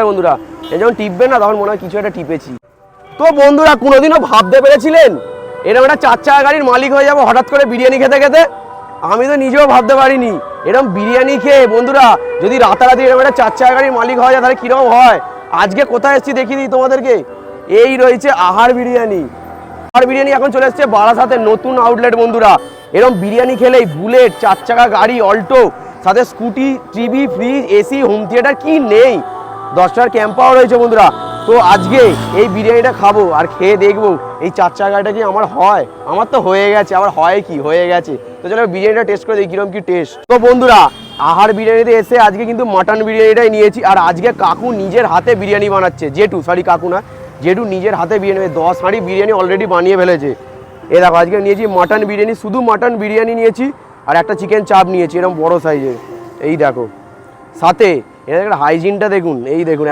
বন্ধুরা এই যখন টিপবে না তখন মনে হয় কিছু একটা টিপেছি। তো বন্ধুরা কোনোদিনও ভাবতে পেরেছিলেন এরকম একটা 4 চাকা গাড়ির মালিক হয়ে যাবো হঠাৎ করে বিরিয়ানি খেতে খেতে? আমি তো নিজেও ভাবতে পারিনি এরকম বিরিয়ানি খেয়ে বন্ধুরা যদি রাতারাতি এরকম একটা 4 চাকা গাড়ির মালিক হয়ে যায় তাহলে কীরকম হয়। আজকে কোথায় এসেছি দেখিয়ে দিই তোমাদেরকে। এই রয়েছে আহার বিরিয়ানি। আহার বিরিয়ানি এখন চলে এসছে বারাসাতের নতুন আউটলেট বন্ধুরা। এরকম বিরিয়ানি খেলেই বুলেট, 4 চাকা গাড়ি, অল্টো, সাথে scooty, TV, fridge, AC, home theatre কি নেই। 10 টাকার ক্যাম্প পাওয়া রয়েছে বন্ধুরা। তো আজকে এই বিরিয়ানিটা খাবো আর খেয়ে দেখবো এই 4 চাকা গাড়িটা কি আমার হয়। আমার তো হয়ে গেছে, আবার হয় কি হয়ে গেছে। তো চলো বিরিয়ানিটা টেস্ট করে দেখি কিরকম কি টেস্ট। তো বন্ধুরা আহার বিরিয়ানিতে এসে আজকে কিন্তু মাটন বিরিয়ানিটাই নিয়েছি। আর আজকে কাকু নিজের হাতে বিরিয়ানি বানাচ্ছে। কাকু না জেঠু নিজের হাতে বিরিয়ানি 10 হাঁড়ি বিরিয়ানি অলরেডি বানিয়ে ফেলেছে। এ দেখো আজকে নিয়েছি মাটন বিরিয়ানি, শুধু মাটন বিরিয়ানি নিয়েছি আর একটা চিকেন চাপ নিয়েছি এরকম বড় সাইজের। এই দেখো সাথে এটা হাইজিনটা দেখুন, এই দেখুন